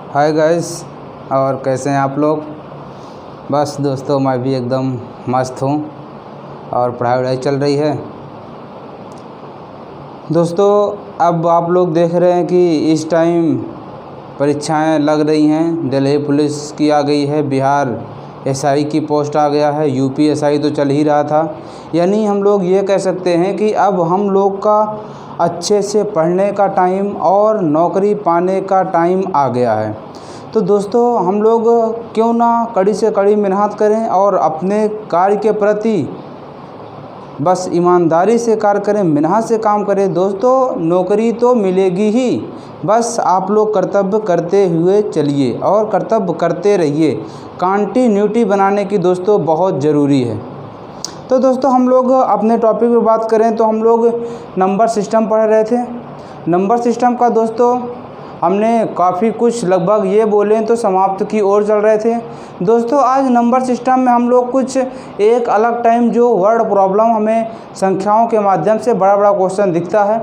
Hi guys, और कैसे हैं आप लोग। बस दोस्तों, मैं भी एकदम मस्त हूँ और पढ़ाई चल रही है। दोस्तों, अब आप लोग देख रहे हैं कि इस टाइम परीक्षाएं लग रही हैं। दिल्ली पुलिस की आ गई है, बिहार एसआई की पोस्ट आ गया है, यूपी एसआई तो चल ही रहा था। यानी हम लोग ये कह सकते हैं कि अब हम लोग का अच्छे से पढ़ने का टाइम और नौकरी पाने का टाइम आ गया है। तो दोस्तों, हम लोग क्यों ना कड़ी से कड़ी मेहनत करें और अपने कार्य के प्रति बस ईमानदारी से कार्य करें, मेहनत से काम करें। दोस्तों, नौकरी तो मिलेगी ही, बस आप लोग कर्तव्य करते हुए चलिए और कर्तव्य करते रहिए। कंटिन्यूटी बनाने की दोस्तों बहुत ज़रूरी है। तो दोस्तों, हम लोग अपने टॉपिक पे बात करें तो हम लोग नंबर सिस्टम पढ़ रहे थे। नंबर सिस्टम का दोस्तों हमने काफ़ी कुछ लगभग ये बोलें तो समाप्त की ओर चल रहे थे। दोस्तों, आज नंबर सिस्टम में हम लोग कुछ एक अलग टाइम जो वर्ड प्रॉब्लम हमें संख्याओं के माध्यम से बड़ा बड़ा क्वेश्चन दिखता है,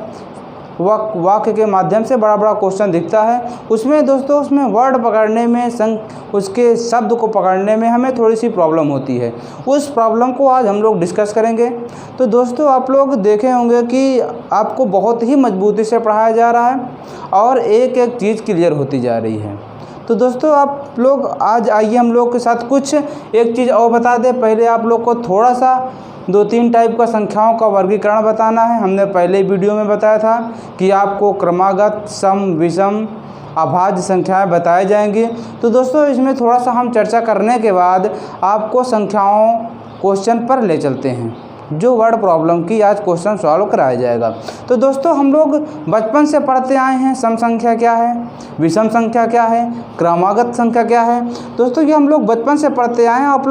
वाक्य के माध्यम से बड़ा बड़ा क्वेश्चन दिखता है, उसमें दोस्तों उसमें वर्ड पकड़ने में उसके शब्द को पकड़ने में हमें थोड़ी सी प्रॉब्लम होती है। उस प्रॉब्लम को आज हम लोग डिस्कस करेंगे। तो दोस्तों, आप लोग देखे होंगे कि आपको बहुत ही मजबूती से पढ़ाया जा रहा है और एक एक चीज़ क्लियर होती जा रही है। तो दोस्तों, आप लोग आज आइए हम लोग के साथ कुछ एक चीज़ और बता दें। पहले आप लोग को थोड़ा सा 2-3 टाइप का संख्याओं का वर्गीकरण बताना है। हमने पहले वीडियो में बताया था कि आपको क्रमागत, सम, विषम, अभाज्य संख्याएं बताई जाएंगी। तो दोस्तों, इसमें थोड़ा सा हम चर्चा करने के बाद आपको संख्याओं क्वेश्चन पर ले चलते हैं, जो वर्ड प्रॉब्लम की आज क्वेश्चन सॉल्व कराया जाएगा। तो दोस्तों, हम लोग बचपन से पढ़ते आए हैं सम संख्या क्या है, विषम संख्या क्या है, क्रमागत संख्या क्या है। दोस्तों, ये हम लोग बचपन से पढ़ते आए हैं। आप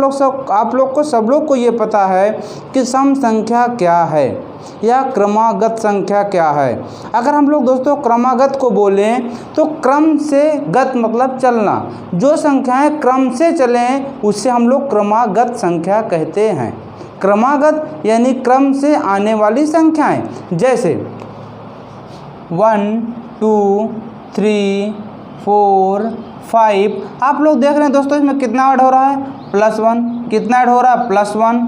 लोग को सब लोग को ये पता है कि सम संख्या क्या है या क्रमागत संख्या क्या है। अगर हम लोग दोस्तों क्रमागत को बोलें तो क्रम से गत मतलब चलना, जो संख्याएँ क्रम से चलें उससे हम लोग क्रमागत संख्या कहते हैं। क्रमागत यानी क्रम से आने वाली संख्याएं, जैसे 1, 2, 3, 4, 5। आप लोग देख रहे हैं दोस्तों, इसमें कितना ऐड हो रहा है, +1। कितना ऐड हो रहा है, +1।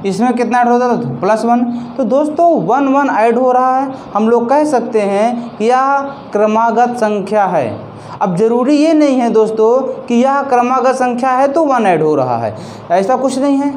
इसमें कितना ऐड होता है, +1। तो दोस्तों 1 1 ऐड हो रहा है, हम लोग कह सकते हैं कि यह क्रमागत संख्या है। अब ज़रूरी ये नहीं है दोस्तों कि यह क्रमागत संख्या है तो 1 ऐड हो रहा है, ऐसा कुछ नहीं है।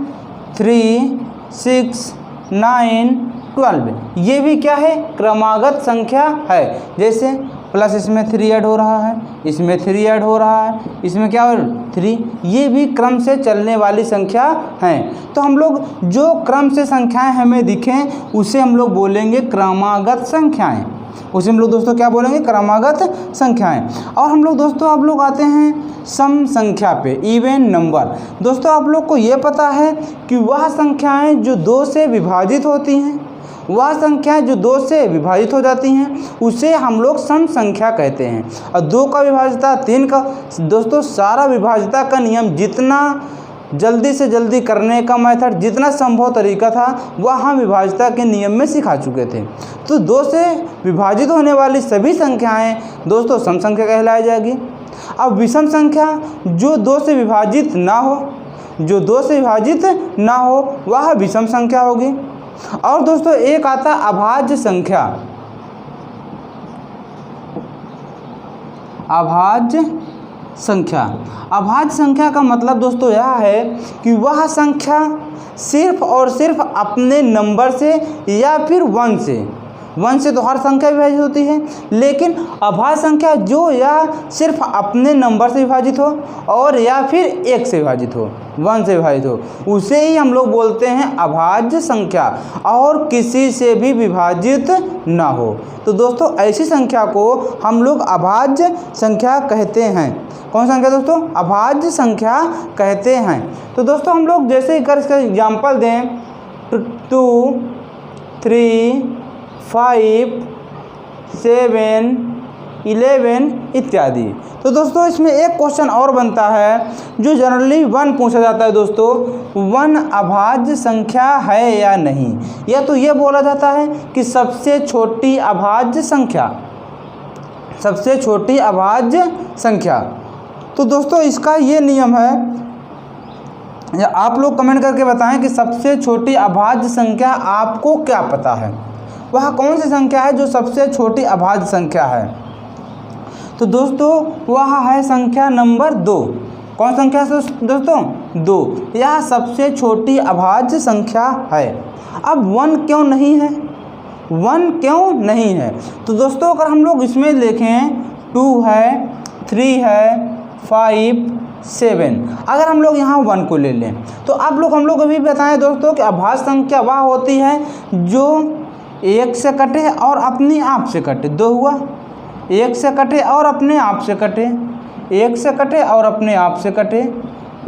3, 6, 9, 12 ये भी क्या है, क्रमागत संख्या है। जैसे प्लस इसमें 3 ऐड हो रहा है, इसमें 3 ऐड हो रहा है, इसमें क्या हो 3, ये भी क्रम से चलने वाली संख्या हैं। तो हम लोग जो क्रम से संख्याएं हमें दिखें उसे हम लोग बोलेंगे क्रमागत संख्याएं। उसे हम लोग दोस्तों क्या बोलेंगे, क्रमागत संख्याएं। और हम लोग दोस्तों आप लोग आते हैं सम संख्या पे, इवन नंबर। दोस्तों, आप लोग को ये पता है कि वह संख्याएं जो 2 से विभाजित होती हैं, वह संख्याएं जो 2 से विभाजित हो जाती हैं उसे हम लोग सम संख्या कहते हैं। और 2 का विभाजिता, 3 का, दोस्तों सारा विभाजिता का नियम जितना जल्दी से जल्दी करने का मेथड, जितना संभव तरीका था वह हम विभाजिता के नियम में सिखा चुके थे। तो 2 से विभाजित होने वाली सभी संख्याएं दोस्तों सम संख्या कहलाई जाएगी। अब विषम संख्या जो 2 से विभाजित ना हो, जो 2 से विभाजित ना हो वह विषम संख्या होगी। और दोस्तों एक आता अभाज्य संख्या। अभाज्य संख्या, अभाज्य संख्या का मतलब दोस्तों यह है कि वह संख्या सिर्फ और सिर्फ अपने नंबर से या फिर 1 से तो हर संख्या विभाजित होती है, लेकिन अभाज्य संख्या जो या सिर्फ अपने नंबर से विभाजित हो और या फिर 1 से विभाजित हो, 1 से विभाजित हो, उसे ही हम लोग बोलते हैं अभाज्य संख्या, और किसी से भी विभाजित ना हो। तो दोस्तों ऐसी संख्या को हम लोग अभाज्य संख्या कहते हैं। कौन संख्या दोस्तों, अभाज्य संख्या कहते हैं। तो दोस्तों हम लोग जैसे ही कर इसका एग्जाम्पल दें, 2, 3, 5, 7, 11 इत्यादि। तो दोस्तों इसमें एक क्वेश्चन और बनता है जो जनरली 1 पूछा जाता है दोस्तों, 1 अभाज्य संख्या है या नहीं। या तो ये बोला जाता है कि सबसे छोटी अभाज्य संख्या सबसे छोटी अभाज्य संख्या। तो दोस्तों इसका ये नियम है, या आप लोग कमेंट करके बताएं कि सबसे छोटी अभाज्य संख्या आपको क्या पता है, वह कौन सी संख्या है जो सबसे छोटी अभाज्य संख्या है। तो दोस्तों वह है संख्या नंबर 2। कौन संख्या है दोस्तों? 2। यह सबसे छोटी अभाज्य संख्या है। अब 1 क्यों नहीं है? 1 क्यों नहीं है? तो दोस्तों अगर हम लोग इसमें देखें 2 है, 3 है, 5, 7, अगर हम लोग यहाँ 1 को ले लें तो आप लोग हम लोग अभी बताएं दोस्तों कि अभाज्य संख्या वह होती है जो 1 से कटे और अपने आप से कटे। 2 हुआ, 1 से कटे और अपने आप से कटे, 1 से कटे और अपने आप से कटे,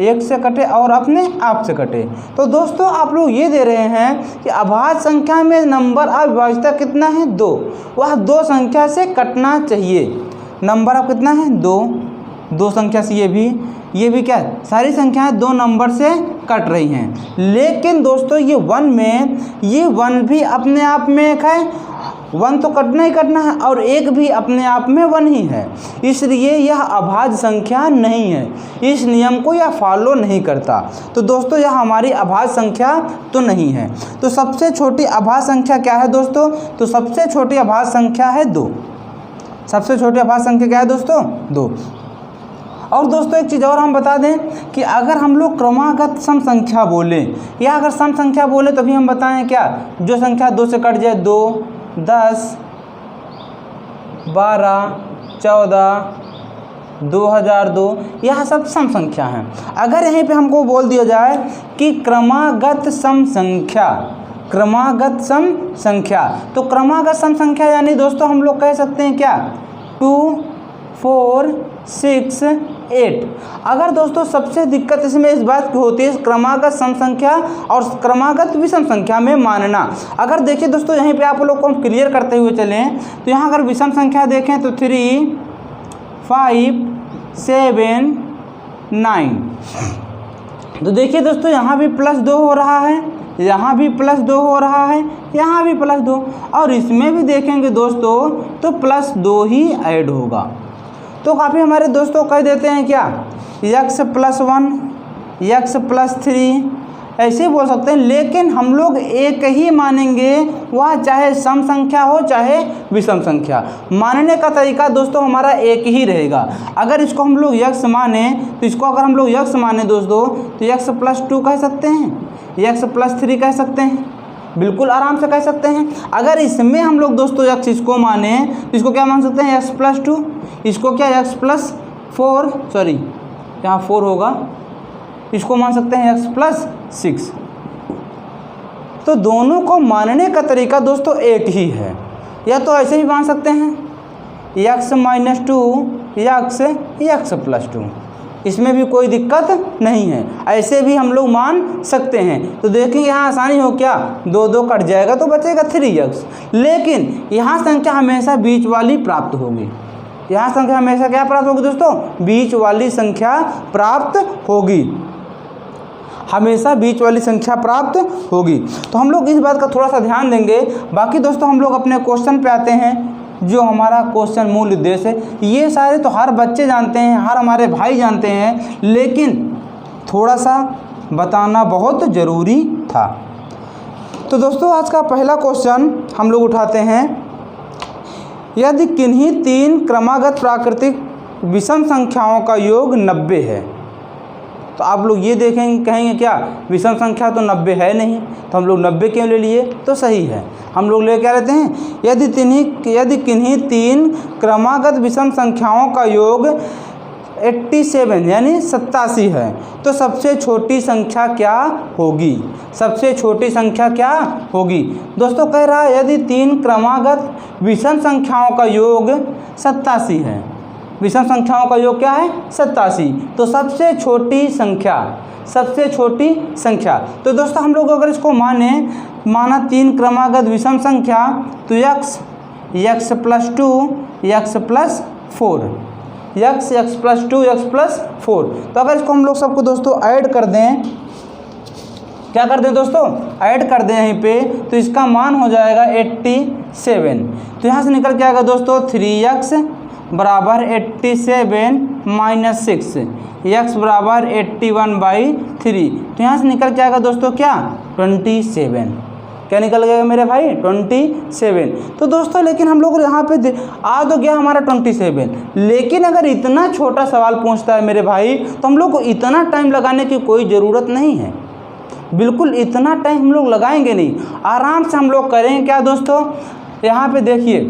1 से कटे और अपने आप से कटे। तो दोस्तों आप लोग ये दे रहे हैं कि अभाज्य संख्या में नंबर अविभाज्यता कितना है? 2। वह 2 संख्या से कटना चाहिए। नंबर अब कितना है? 2 संख्या से ये भी क्या है? सारी संख्याएं 2 नंबर से कट रही हैं। लेकिन दोस्तों ये 1 में ये 1 भी अपने आप में एक है, 1 तो कटना ही कटना है, और 1 भी अपने आप में 1 ही है, इसलिए यह अभाज्य संख्या नहीं है। इस नियम को यह फॉलो नहीं करता। तो दोस्तों यह हमारी अभाज्य संख्या तो नहीं है। तो सबसे छोटी अभाज्य संख्या क्या है दोस्तों? तो सबसे छोटी अभाज्य संख्या है 2। सबसे छोटी अभाज्य संख्या क्या है दोस्तों? 2। और दोस्तों एक चीज़ और हम बता दें कि अगर हम लोग क्रमागत सम संख्या बोलें या अगर सम संख्या बोलें तो भी हम बताएं क्या, जो संख्या 2 से कट जाए, 2, 10, 12, 14, 2002, यह सब सम संख्या हैं। अगर यहीं पे हमको बोल दिया जाए कि क्रमागत सम संख्या, क्रमागत सम संख्या, तो क्रमागत सम संख्या यानी दोस्तों हम लोग कह सकते हैं क्या, 2, 4, 6, 8। अगर दोस्तों सबसे दिक्कत इसमें इस बात की होती है क्रमागत सम संख्या और क्रमागत विषम संख्या में मानना। अगर देखिए दोस्तों यहीं पे आप लोग को हम क्लियर करते हुए चलें तो यहाँ अगर विषम संख्या देखें तो 3, 5, 7, 9। तो देखिए दोस्तों यहाँ भी +2 हो रहा है, यहाँ भी +2 हो रहा है, यहाँ भी +2, और इसमें भी देखेंगे दोस्तों तो +2 ही ऐड होगा। तो काफ़ी हमारे दोस्तों कह देते हैं क्या, x +1, x +3, ऐसे बोल सकते हैं। लेकिन हम लोग एक ही मानेंगे, वह चाहे सम संख्या हो चाहे विषम संख्या। मानने का तरीका दोस्तों हमारा एक ही रहेगा। अगर इसको हम लोग x माने तो इसको अगर हम लोग x माने दोस्तों तो x +2 कह सकते हैं, x +3 कह सकते हैं, बिल्कुल आराम से कह सकते हैं। अगर इसमें हम लोग दोस्तों x इसको माने तो इसको क्या मान सकते हैं, x +2, इसको क्या x +4, सॉरी यहाँ 4 होगा, इसको मान सकते हैं x +6। तो दोनों को मानने का तरीका दोस्तों एक ही है। या तो ऐसे ही मान सकते हैं x -2 x +2, इसमें भी कोई दिक्कत नहीं है, ऐसे भी हम लोग मान सकते हैं। तो देखें यहाँ आसानी हो क्या, 2 कट जाएगा तो बचेगा 3x। लेकिन यहाँ संख्या हमेशा बीच वाली प्राप्त होगी, यहाँ संख्या हमेशा क्या प्राप्त होगी दोस्तों, बीच वाली संख्या प्राप्त होगी, हमेशा बीच वाली संख्या प्राप्त होगी। तो हम लोग इस बात का थोड़ा सा ध्यान देंगे। बाकी दोस्तों हम लोग अपने क्वेश्चन पे आते हैं, जो हमारा क्वेश्चन मूल उद्देश्य है। ये सारे तो हर बच्चे जानते हैं, हर हमारे भाई जानते हैं, लेकिन थोड़ा सा बताना बहुत ज़रूरी था। तो दोस्तों आज का पहला क्वेश्चन हम लोग उठाते हैं, यदि किन्हीं 3 क्रमागत प्राकृतिक विषम संख्याओं का योग 90 है। तो आप लोग ये देखेंगे, कहेंगे क्या विषम संख्या तो 90 है नहीं, तो हम लोग 90 क्यों ले लिए, तो सही है। हम लोग ले क्या लेते हैं, यदि किन्हीं 3 क्रमागत विषम संख्याओं का योग 87 यानी 87 है तो सबसे छोटी संख्या क्या होगी, सबसे छोटी संख्या क्या होगी। दोस्तों कह रहा है यदि 3 क्रमागत विषम संख्याओं का योग 87 है, विषम संख्याओं का योग क्या है 87, तो सबसे छोटी संख्या, सबसे छोटी संख्या। तो दोस्तों हम लोग अगर इसको माना 3 क्रमागत विषम संख्या तो x +2 x +4, x +2 x +4। तो अगर इसको हम लोग सबको दोस्तों ऐड कर दें, क्या कर दें दोस्तों, ऐड कर दें यहीं पे, तो इसका मान हो जाएगा 87। तो यहाँ से निकल के आएगा दोस्तों 3x बराबर 87 माइनस 6, x बराबर 81/3। तो यहाँ से निकल के आएगा दोस्तों क्या 27। क्या निकल गया मेरे भाई 27। तो दोस्तों लेकिन हम लोग यहाँ पे आ तो गया हमारा 27, लेकिन अगर इतना छोटा सवाल पूछता है मेरे भाई तो हम लोग को इतना टाइम लगाने की कोई ज़रूरत नहीं है। बिल्कुल इतना टाइम हम लोग लगाएंगे नहीं, आराम से हम लोग करेंगे क्या दोस्तों। यहाँ पे देखिए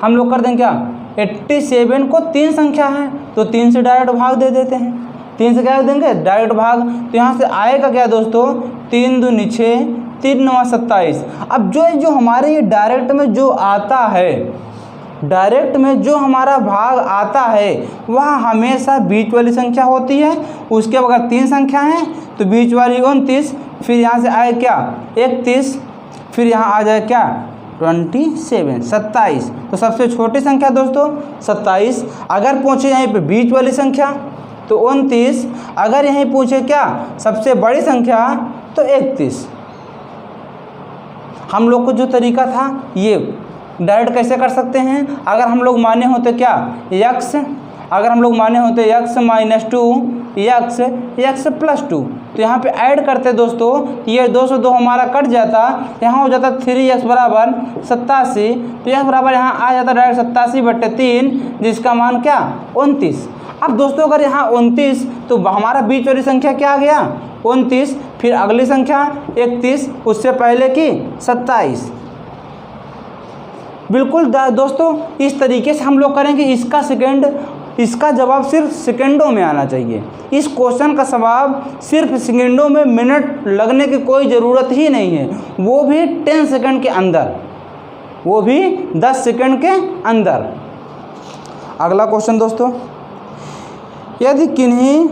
हम लोग कर देंगे क्या 87 को 3 संख्या है तो 3 से डायरेक्ट भाग दे देते हैं। 3 से क्या देंगे डायरेक्ट भाग। तो यहाँ से आएगा क्या दोस्तों 3 दूनी 6, 3 9 27। अब जो हमारे ये डायरेक्ट में जो आता है, डायरेक्ट में जो हमारा भाग आता है वह हमेशा बीच वाली संख्या होती है। उसके अगर 3 संख्या हैं तो बीच वाली 29, फिर यहाँ से आए क्या 31, फिर यहाँ आ जाए क्या 27। तो सबसे छोटी संख्या दोस्तों 27। अगर पूछे यहीं पे बीच वाली संख्या तो 29। अगर यहीं पूछे क्या सबसे बड़ी संख्या तो 31। हम लोग को जो तरीका था ये डायरेक्ट कैसे कर सकते हैं। अगर हम लोग माने होते क्या x, अगर हम लोग माने होते x माइनस 2 x प्लस 2, तो यहाँ पे ऐड करते दोस्तों ये 2 से 2 हमारा कट जाता, यहाँ हो जाता 3x बराबर 87। तो x बराबर यहाँ आ जाता डायरेक्ट 87/3, जिसका मान क्या 29। अब दोस्तों अगर यहाँ 29 तो हमारा बीच वाली संख्या क्या आ गया 29, फिर अगली संख्या 31, उससे पहले की 27। बिल्कुल दोस्तों इस तरीके से हम लोग करेंगे। इसका जवाब सिर्फ सेकंडों में आना चाहिए। इस क्वेश्चन का जवाब सिर्फ सेकंडों में, मिनट लगने की कोई ज़रूरत ही नहीं है, वो भी 10 सेकंड के अंदर, वो भी 10 सेकंड के अंदर। अगला क्वेश्चन दोस्तों, यदि किन्हीं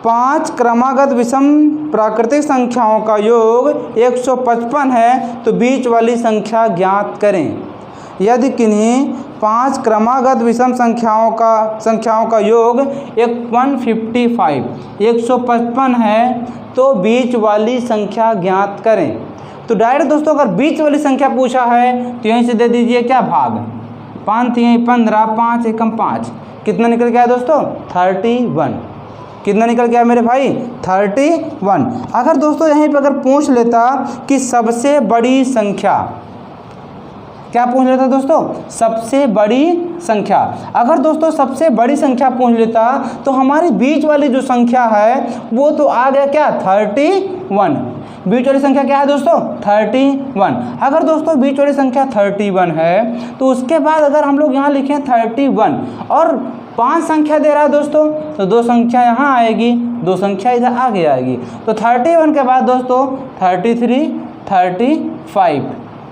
5 क्रमागत विषम प्राकृतिक संख्याओं का योग 155 है तो बीच वाली संख्या ज्ञात करें। यदि किन्हीं 5 क्रमागत विषम संख्याओं का योग 155 है तो बीच वाली संख्या ज्ञात करें। तो डायरेक्ट दोस्तों अगर बीच वाली संख्या पूछा है तो यहीं से दे दीजिए क्या भाग। 5 3 15, 5 एकम 5, कितना निकल गया दोस्तों 31। कितना निकल गया मेरे भाई 31। अगर दोस्तों यहीं पर अगर पूछ लेता कि सबसे बड़ी संख्या, क्या पूछ लेता दोस्तों सबसे बड़ी संख्या, अगर दोस्तों सबसे बड़ी संख्या पूछ लेता तो हमारी बीच वाली जो संख्या है वो तो आ गया क्या 31। बीच वाली संख्या क्या है दोस्तों 31। अगर दोस्तों बीच वाली संख्या 31 है तो उसके बाद अगर हम लोग यहाँ लिखें 31 और 5 संख्या दे रहा है दोस्तों, तो 2 संख्या यहाँ आएगी, 2 संख्या इधर आगे आएगी। तो 31 के बाद दोस्तों 33, 35,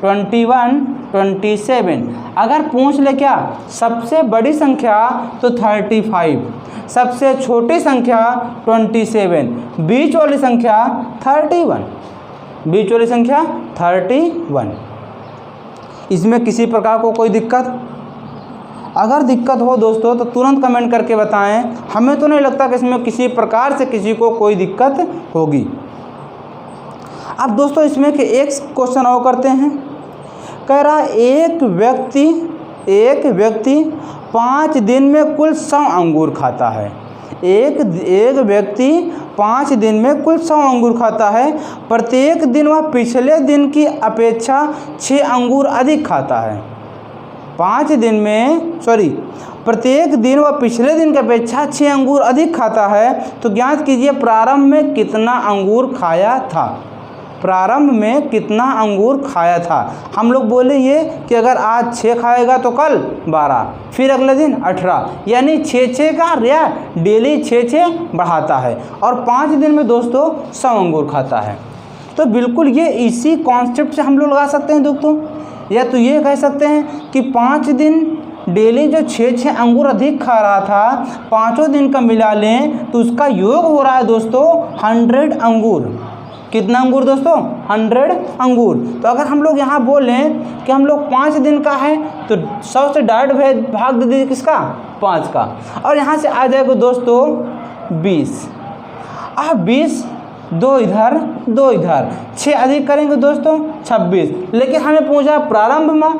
21, 27। अगर पूछ ले क्या सबसे बड़ी संख्या तो 35, सबसे छोटी संख्या 27, बीच वाली संख्या 31, बीच वाली संख्या 31। इसमें किसी प्रकार को कोई दिक्कत? अगर दिक्कत हो दोस्तों तो तुरंत कमेंट करके बताएं। हमें तो नहीं लगता कि इसमें किसी प्रकार से किसी को कोई दिक्कत होगी। अब दोस्तों इसमें कि एक क्वेश्चन और करते हैं। कह रहा एक व्यक्ति 5 दिन में कुल 100 अंगूर खाता है। एक व्यक्ति 5 दिन में कुल 100 अंगूर खाता है। प्रत्येक दिन वह पिछले दिन की अपेक्षा 6 अंगूर अधिक खाता है। 5 दिन में प्रत्येक दिन वह पिछले दिन की अपेक्षा 6 अंगूर अधिक खाता है। तो ज्ञात कीजिए प्रारंभ में कितना अंगूर खाया था। प्रारंभ में कितना अंगूर खाया था। हम लोग बोले ये कि अगर आज 6 खाएगा तो कल 12, फिर अगले दिन 18, यानी 6 का या डेली 6 बढ़ाता है और 5 दिन में दोस्तों 100 अंगूर खाता है। तो बिल्कुल ये इसी कॉन्सेप्ट से हम लोग लगा सकते हैं दोस्तों। या तो ये कह सकते हैं कि 5 दिन डेली जो 6 अंगूर अधिक खा रहा था, 5 दिन का मिला लें तो उसका योग हो रहा है दोस्तों 100 अंगूर। कितना अंगूर दोस्तों 100 अंगूर। तो अगर हम लोग यहाँ बोलें कि हम लोग 5 दिन का है तो 100 से डायरेक्ट भाग दे दीजिए किसका 5 का, और यहाँ से आ जाएगा दोस्तों 20। अब 20 2 इधर 6 अधिक करेंगे दोस्तों 26। लेकिन हमें पूछा प्रारंभ में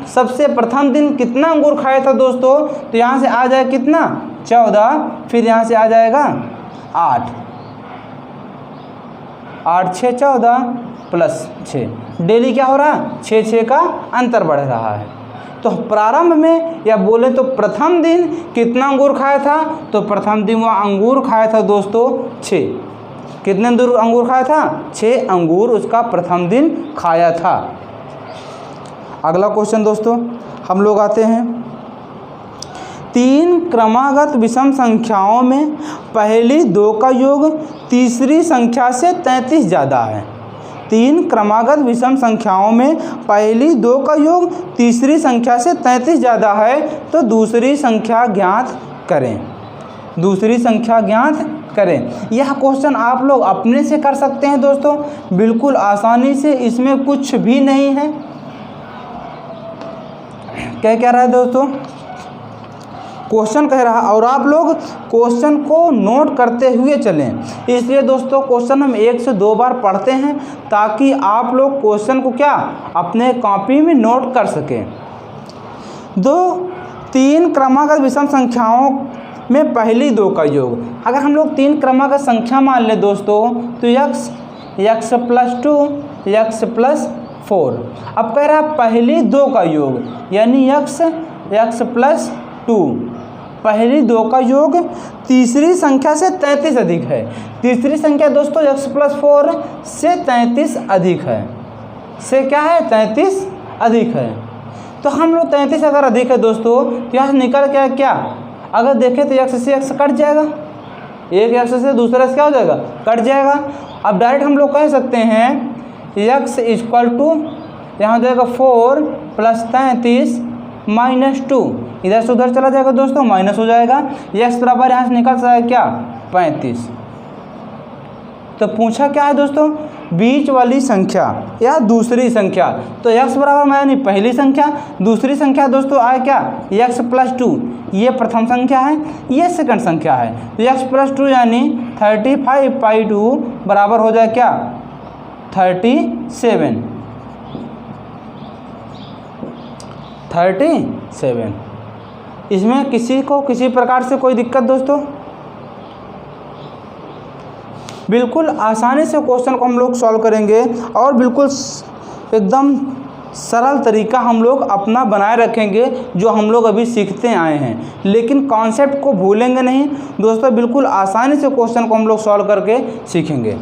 सबसे प्रथम दिन कितना अंगूर खाया था दोस्तों, तो यहाँ से आ जाए कितना 14, फिर यहाँ से आ जाएगा 8, 8 6 14 प्लस 6, डेली क्या हो रहा है 6 6 का अंतर बढ़ रहा है। तो प्रारंभ में या बोले तो प्रथम दिन कितना अंगूर खाया था, तो प्रथम दिन वह अंगूर खाया था दोस्तों 6। कितने अंगूर खाया था 6 अंगूर उसका प्रथम दिन खाया था। अगला क्वेश्चन दोस्तों हम लोग आते हैं, 3 क्रमागत विषम संख्याओं में पहली 2 का योग तीसरी संख्या से 33 ज़्यादा है। 3 क्रमागत विषम संख्याओं में पहली 2 का योग तीसरी संख्या से 33 ज़्यादा है, तो दूसरी संख्या ज्ञात करें। दूसरी संख्या ज्ञात करें। यह क्वेश्चन आप लोग अपने से कर सकते हैं दोस्तों, बिल्कुल आसानी से, इसमें कुछ भी नहीं है। क्या कह रहा है दोस्तों, क्वेश्चन कह रहा है और आप लोग क्वेश्चन को नोट करते हुए चलें। इसलिए दोस्तों क्वेश्चन हम 1 से 2 बार पढ़ते हैं ताकि आप लोग क्वेश्चन को क्या अपने कॉपी में नोट कर सकें। 3 क्रमागत विषम संख्याओं में पहली 2 का योग, अगर हम लोग 3 क्रमागत संख्या मान ले दोस्तों, तो x + 2 x + 4। अब कह रहा है पहली 2 का योग, यानी x + 2, पहली 2 का योग तीसरी संख्या से 33 अधिक है। तीसरी संख्या दोस्तों x + 4 से 33 अधिक है, से क्या है 33 अधिक है। तो हम लोग 33 अगर अधिक है दोस्तों, तो यहाँ से निकल के क्या, अगर देखें तो x से x कट जाएगा, एक x से दूसरा से क्या हो जाएगा कट जाएगा। अब डायरेक्ट हम लोग कह सकते हैं x = यहाँ हो जाएगा 4 + 33 - 2, इधर से उधर चला जाएगा दोस्तों, माइनस हो जाएगा। x बराबर यहाँ से निकल जाएगा क्या 35। तो पूछा क्या है दोस्तों, बीच वाली संख्या या दूसरी संख्या। तो x बराबर यानी पहली संख्या, दूसरी संख्या दोस्तों आए क्या x + 2, ये प्रथम संख्या है, ये सेकंड संख्या है। तो x + 2 यानी 35/2 बराबर हो जाए क्या 37। इसमें किसी को किसी प्रकार से कोई दिक्कत दोस्तों, बिल्कुल आसानी से क्वेश्चन को हम लोग सॉल्व करेंगे और बिल्कुल एकदम सरल तरीका हम लोग अपना बनाए रखेंगे जो हम लोग अभी सीखते आए हैं, लेकिन कॉन्सेप्ट को भूलेंगे नहीं दोस्तों। बिल्कुल आसानी से क्वेश्चन को हम लोग सॉल्व करके सीखेंगे।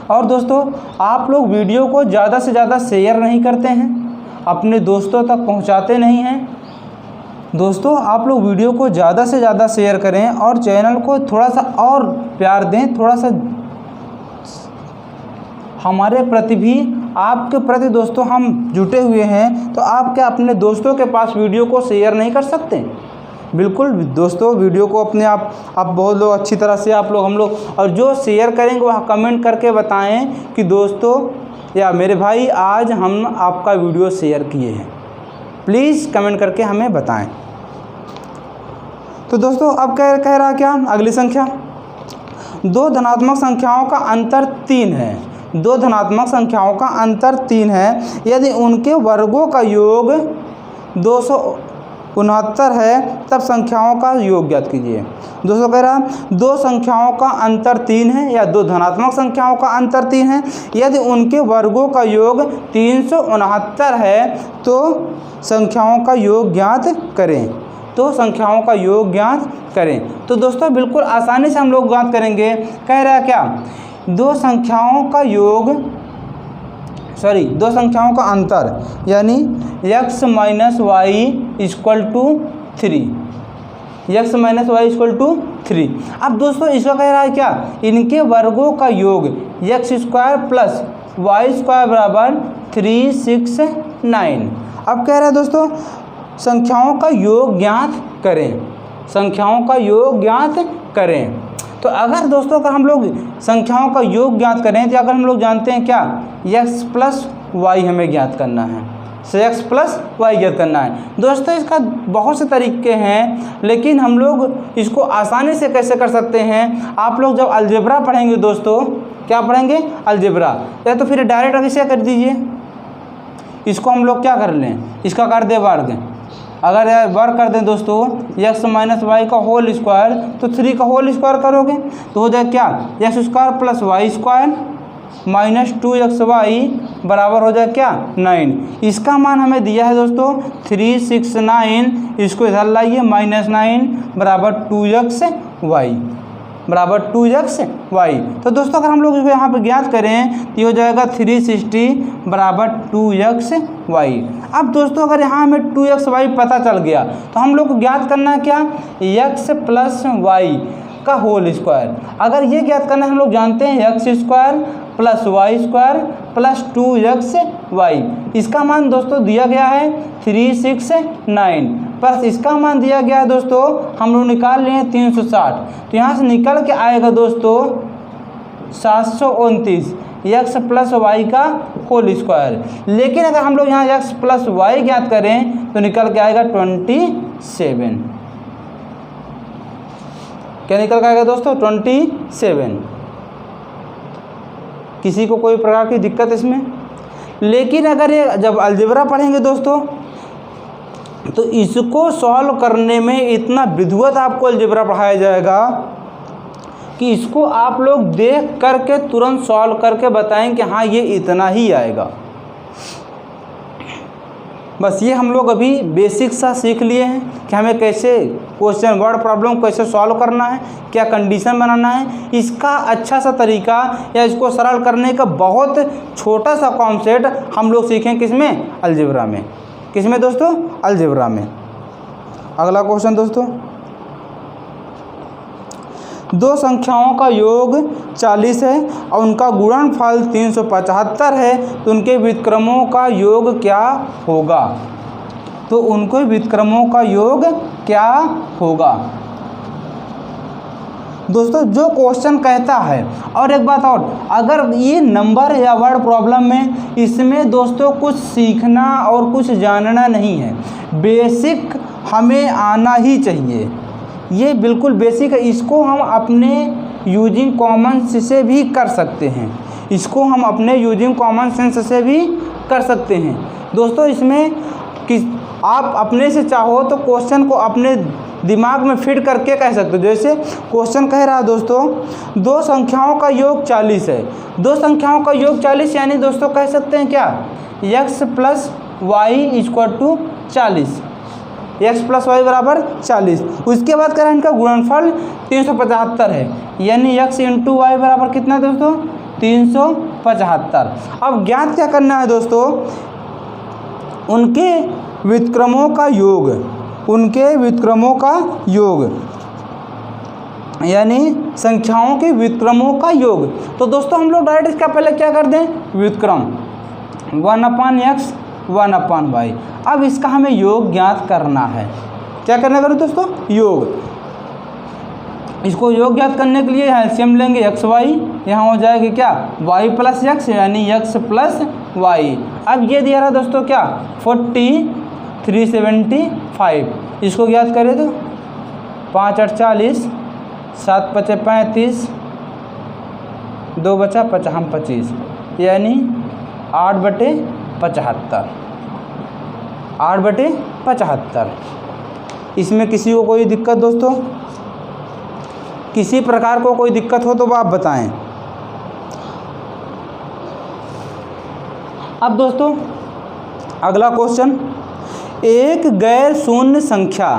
और दोस्तों आप लोग वीडियो को ज़्यादा से ज़्यादा शेयर नहीं करते हैं, अपने दोस्तों तक पहुंचाते नहीं हैं। दोस्तों आप लोग वीडियो को ज़्यादा से ज़्यादा शेयर करें और चैनल को थोड़ा सा और प्यार दें, थोड़ा सा हमारे प्रति भी, आपके प्रति दोस्तों हम जुटे हुए हैं। तो आप क्या अपने दोस्तों के पास वीडियो को शेयर नहीं कर सकते? बिल्कुल दोस्तों, वीडियो को अपने आप बहुत लोग अच्छी तरह से आप लोग हम लोग, और जो शेयर करेंगे वह कमेंट करके बताएं कि दोस्तों या मेरे भाई आज हम आपका वीडियो शेयर किए हैं, प्लीज़ कमेंट करके हमें बताएं। तो दोस्तों अब कह रहा क्या अगली संख्या, 2 धनात्मक संख्याओं का अंतर 3 है। 2 धनात्मक संख्याओं का अंतर 3 है, यदि उनके वर्गों का योग 269 है तब संख्याओं का योग ज्ञात कीजिए। दोस्तों कह रहा है 2 संख्याओं का अंतर 3 है या 2 धनात्मक संख्याओं का अंतर 3 है, यदि उनके वर्गों का योग 369 है तो संख्याओं का योग ज्ञात करें। तो संख्याओं का योग ज्ञात करें। तो दोस्तों बिल्कुल आसानी से हम लोग ज्ञात करेंगे। कह रहा है क्या 2 संख्याओं का योग, सॉरी 2 संख्याओं का अंतर यानी x - y = 3, x - y = 3। अब दोस्तों इसका कह रहा है क्या इनके वर्गों का योग x² + y² बराबर 369। अब कह रहा है दोस्तों संख्याओं का योग ज्ञात करें, संख्याओं का योग ज्ञात करें। तो अगर दोस्तों अगर हम लोग संख्याओं का योग ज्ञात करें तो अगर हम लोग जानते हैं क्या x + y हमें ज्ञात करना है, x + y ज्ञात करना है। दोस्तों इसका बहुत से तरीके हैं, लेकिन हम लोग इसको आसानी से कैसे कर सकते हैं, आप लोग जब अलजेब्रा पढ़ेंगे दोस्तों, क्या पढ़ेंगे अलजेब्रा, या तो फिर डायरेक्ट ऐसे कर दीजिए, इसको हम लोग क्या कर लें, इसका कर दे वर्ग। अगर वर्ग कर दें दोस्तों x माइनस वाई का होल स्क्वायर, तो 3 का होल स्क्वायर करोगे तो हो जाए क्या, x square plus y square minus 2xy बराबर हो जाए क्या 9। इसका मान हमें दिया है दोस्तों 369, इसको इधर लाइए -9 बराबर 2xy बराबर 2xy। तो दोस्तों अगर हम लोग इसको यहाँ पे ज्ञात करें तो ये हो जाएगा 360 बराबर 2xy। अब दोस्तों अगर यहाँ हमें 2xy पता चल गया तो हम लोग को ज्ञात करना है क्या, x प्लस वाई का होल स्क्वायर। अगर ये ज्ञात करना हम लोग जानते हैं x square plus y square plus 2xy। इसका मान दोस्तों दिया गया है 369 प्लस इसका मान दिया गया है दोस्तों हम लोग निकाल लिए 360। तो यहाँ से निकल के आएगा दोस्तों 729 एक्स प्लस वाई का होल स्क्वायर। लेकिन अगर हम लोग यहाँ एक्स प्लस वाई ज्ञात करें तो निकल के आएगा 27। क्या निकल के आएगा दोस्तों 27। किसी को कोई प्रकार की दिक्कत इसमें? लेकिन अगर ये जब अलजेब्रा पढ़ेंगे दोस्तों तो इसको सॉल्व करने में इतना विधिवत आपको अलजेब्रा पढ़ाया जाएगा कि इसको आप लोग देख करके तुरंत सॉल्व करके बताएं कि हाँ ये इतना ही आएगा। बस ये हम लोग अभी बेसिक सा सीख लिए हैं कि हमें कैसे क्वेश्चन वर्ड प्रॉब्लम कैसे सॉल्व करना है, क्या कंडीशन बनाना है। इसका अच्छा सा तरीका या इसको सरल करने का बहुत छोटा सा कॉन्सेप्ट हम लोग सीखें किसमें, अलजेब्रा में। किसमें दोस्तों, अलजेब्रा में। अगला क्वेश्चन दोस्तों, दो संख्याओं का योग 40 है और उनका गुणनफल 375 है, तो उनके व्युत्क्रमों का योग क्या होगा। तो उनके व्युत्क्रमों का योग क्या होगा दोस्तों, जो क्वेश्चन कहता है। और एक बात और, अगर ये नंबर या वर्ड प्रॉब्लम में इसमें दोस्तों कुछ सीखना और कुछ जानना नहीं है, बेसिक हमें आना ही चाहिए। ये बिल्कुल बेसिक है, इसको हम अपने यूजिंग कॉमन सेंस से भी कर सकते हैं, इसको हम अपने यूजिंग कॉमन सेंस से भी कर सकते हैं दोस्तों। इसमें कि आप अपने से चाहो तो क्वेश्चन को अपने दिमाग में फिट करके कह सकते हो। जैसे क्वेश्चन कह रहा है दोस्तों, दो संख्याओं का योग 40 है। दो संख्याओं का योग 40 यानी दोस्तों कह सकते हैं क्या, x plus y equal to 40, x plus y बराबर 40। उसके बाद कह रहा है इनका गुणनफल 375 है, यानी x इंटू वाई बराबर कितना दोस्तों 375। अब ज्ञात क्या करना है दोस्तों, उनके व्युत्क्रमों का योग, उनके व्युत्क्रमों का योग यानी संख्याओं के व्युत्क्रमों का योग। तो दोस्तों हम लोग डायरेक्ट इसका पहले क्या कर दें, व्युत्क्रम 1/x 1/y। अब इसका हमें योग ज्ञात करना है। क्या करना करो दोस्तों, योग। इसको योग ज्ञात करने के लिए एलसीएम लेंगे x y, यहाँ हो जाएगी क्या y प्लस एक्स यानी x प्लस वाई। अब ये दिया रहा दोस्तों क्या 375, इसको ज्ञात करें तो 5 8 40, 7 5 35, 2 बचा 25 यानी 8/75, 8/75। इसमें किसी को कोई दिक्कत दोस्तों, किसी प्रकार को कोई दिक्कत हो तो आप बताएं। अब दोस्तों अगला क्वेश्चन, एक गैर शून्य संख्या,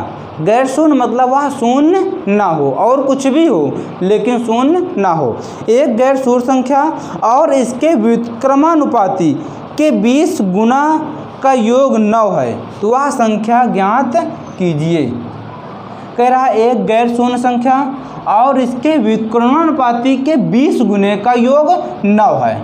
गैर शून्य मतलब वह शून्य ना हो और कुछ भी हो लेकिन शून्य ना हो, एक गैर शून्य संख्या और इसके व्युत्क्रमानुपाती के 20 गुना का योग 9 है, तो वह संख्या ज्ञात कीजिए। कह रहा है एक गैर शून्य संख्या और इसके व्युत्क्रमानुपाती के 20 गुने का योग 9 है।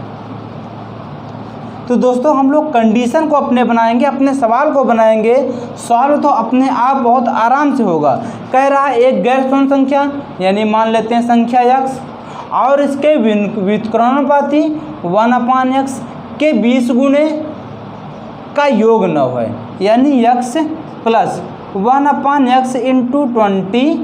तो दोस्तों हम लोग कंडीशन को अपने बनाएंगे, अपने सवाल को बनाएंगे, सॉल्व तो अपने आप बहुत आराम से होगा। कह रहा है एक गैर शून्य संख्या यानी मान लेते हैं संख्या x और इसके व्युत्क्रमानुपाती 1/x के 20 गुने का योग 9 है, यानी x plus 1/x into 20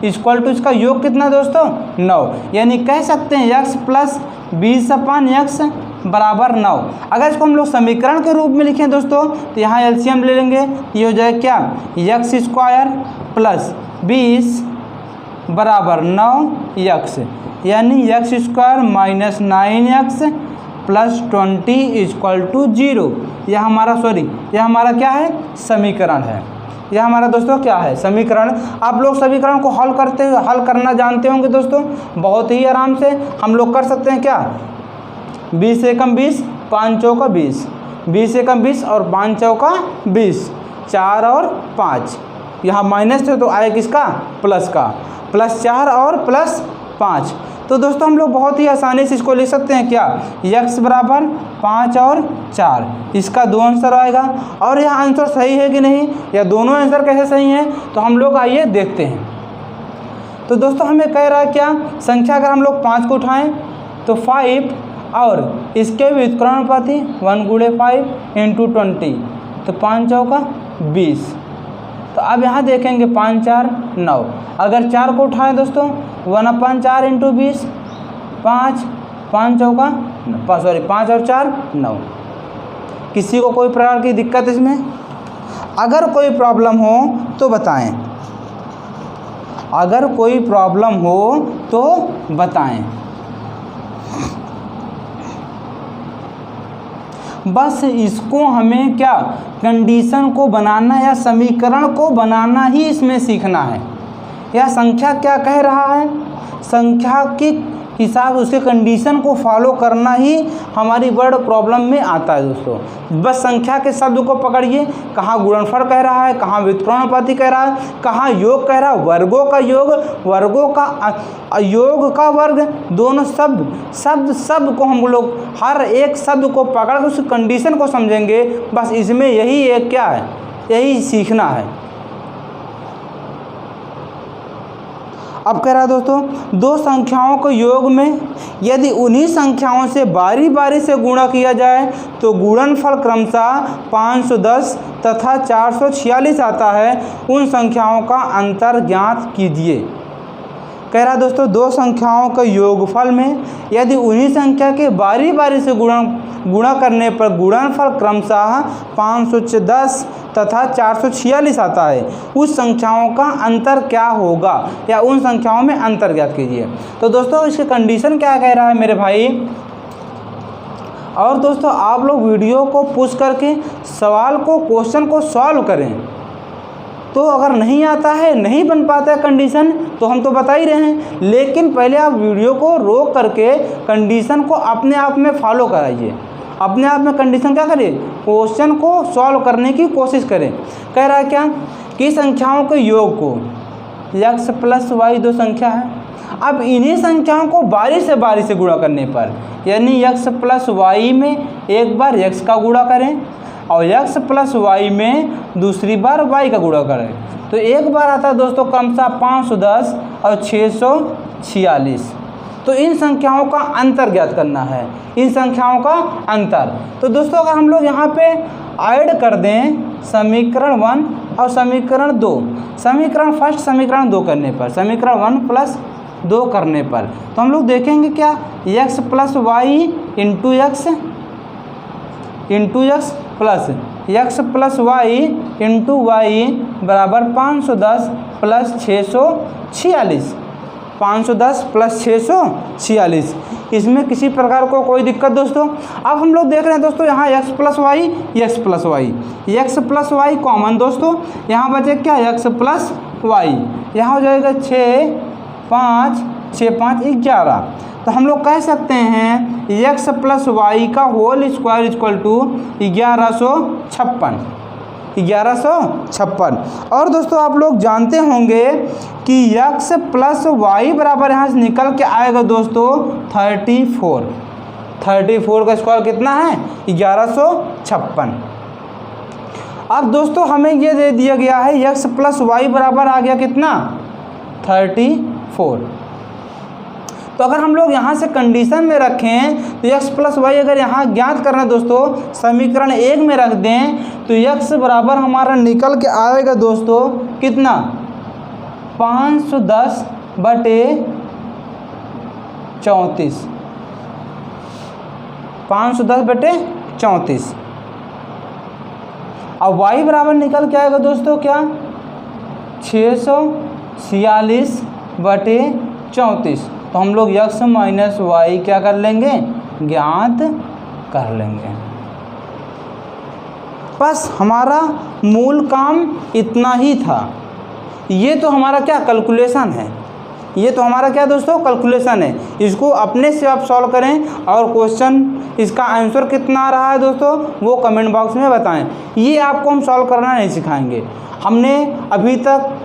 equal to इसका योग कितना दोस्तों 9। यानी कह सकते हैं x प्लस 20/x बराबर 9। अगर इसको हम लोग समीकरण के रूप में लिखें दोस्तों तो यहाँ एलसीएम ले लेंगे, ये हो जाएगा क्या, एक्स स्क्वायर प्लस 20 बराबर 9x, यानी x square minus 9x plus 20 equal to 0। यह हमारा यह हमारा क्या है, समीकरण है। यह हमारा दोस्तों क्या है, समीकरण। आप लोग समीकरण को हल करना जानते होंगे दोस्तों, बहुत ही आराम से हम लोग कर सकते हैं। क्या 20 से कम 20, 5 चौका 20, 20 से कम 20 और 5 चौका 20, 4 और 5, यहाँ माइनस थे तो आए किसका, प्लस का, प्लस 4 और प्लस 5। तो दोस्तों हम लोग बहुत ही आसानी से इसको लिख सकते हैं। क्या, x बराबर 5 और 4, इसका 2 आंसर आएगा। और यह आंसर सही है कि नहीं, या दोनों आंसर कैसे सही हैं, तो हम लोग आइए देखते हैं। तो दोस्तों हमें कह रहा है क्या, संख्या अगर हम लोग 5 को उठाएं तो 5 और इसके व्युत्क्रमानुपाती 1 गुणे 5 इंटू 20, तो 5 चौका 20। तो अब यहाँ देखेंगे 5 4 9, अगर 4 को उठाएं दोस्तों 1/4 इंटू 20, 5 चौका 5 और 4 9। किसी को कोई प्रकार की दिक्कत इसमें, अगर कोई प्रॉब्लम हो तो बताएं, अगर कोई प्रॉब्लम हो तो बताएं। बस इसको हमें क्या, कंडीशन को बनाना या समीकरण को बनाना ही इसमें सीखना है। यह संख्या क्या कह रहा है, संख्या के हिसाब उसके कंडीशन को फॉलो करना ही हमारी वर्ड प्रॉब्लम में आता है दोस्तों। बस संख्या के शब्द को पकड़िए, कहाँ गुणनफल कह रहा है, कहाँ व्युत्क्रमानुपाती कह रहा है, कहाँ योग कह रहा है, वर्गों का योग, वर्गों का योग का वर्ग, दोनों शब्द को हम लोग हर एक शब्द को पकड़ कर उस कंडीशन को समझेंगे। बस इसमें यही एक क्या है, यही सीखना है। अब कह रहा है दोस्तों, दो संख्याओं के योग में यदि उन्हीं संख्याओं से बारी बारी से गुणा किया जाए तो गुणनफल क्रमशः 510 तथा 446 आता है। उन संख्याओं का अंतर ज्ञात कीजिए। कह रहा है दोस्तों, दो संख्याओं के योगफल में यदि उन्हीं संख्या के बारी बारी से गुणा करने पर गुणनफल क्रमशः 510 तथा 446 आता है, उस संख्याओं का अंतर क्या होगा, या उन संख्याओं में अंतर ज्ञात कीजिए। तो दोस्तों इसकी कंडीशन क्या कह रहा है मेरे भाई। और दोस्तों आप लोग वीडियो को पुश करके सवाल को, क्वेश्चन को सॉल्व करें। तो अगर नहीं आता है, नहीं बन पाता है कंडीशन, तो हम तो बता ही रहे हैं, लेकिन पहले आप वीडियो को रोक करके कंडीशन को अपने आप में फॉलो कराइए। अपने आप में कंडीशन क्या करें, क्वेश्चन को सॉल्व करने की कोशिश करें। कह रहा है क्या कि संख्याओं के योग को x प्लस वाई दो संख्या है। अब इन्हीं संख्याओं को बारी से गुणा करने पर, यानी x प्लस वाई में एक बार x का गुणा करें और x प्लस वाई में दूसरी बार y का गुणा करें, तो एक बार आता है दोस्तों क्रमशः 510 और 646। तो इन संख्याओं का अंतर ज्ञात करना है, इन संख्याओं का अंतर। तो दोस्तों अगर हम लोग यहाँ पे ऐड कर दें समीकरण 1 और समीकरण 2, समीकरण फर्स्ट समीकरण 2 करने पर, समीकरण 1 प्लस 2 करने पर, तो हम लोग देखेंगे क्या, x plus y into x plus x plus y into y बराबर 510 प्लस 646, 510 प्लस 646। इसमें किसी प्रकार को कोई दिक्कत दोस्तों। अब हम लोग देख रहे हैं दोस्तों यहाँ x प्लस वाई कॉमन दोस्तों, यहाँ बचे क्या, x प्लस वाई, यहाँ हो जाएगा 6 5 11। तो हम लोग कह सकते हैं x प्लस वाई का होल स्क्वायर इक्वल टू 1156। और दोस्तों आप लोग जानते होंगे कि x प्लस वाई बराबर यहाँ से निकल के आएगा दोस्तों 34 का स्क्वायर कितना है, 1156। अब दोस्तों हमें ये दे दिया गया है x प्लस वाई बराबर आ गया कितना, 34। तो अगर हम लोग यहाँ से कंडीशन में रखें तो x प्लस वाई अगर यहाँ ज्ञात करना दोस्तों समीकरण 1 में रख दें तो x बराबर हमारा निकल के आएगा दोस्तों कितना, 510/34। 510/34। अब y बराबर निकल के आएगा दोस्तों क्या, 646/34। तो हम लोग x माइनस वाई क्या कर लेंगे, ज्ञात कर लेंगे। बस हमारा मूल काम इतना ही था। ये तो हमारा क्या कैलकुलेशन है, ये तो हमारा क्या दोस्तों कैलकुलेशन है। इसको अपने से आप सॉल्व करें और क्वेश्चन इसका आंसर कितना आ रहा है दोस्तों वो कमेंट बॉक्स में बताएं। ये आपको हम सॉल्व करना नहीं सिखाएंगे। हमने अभी तक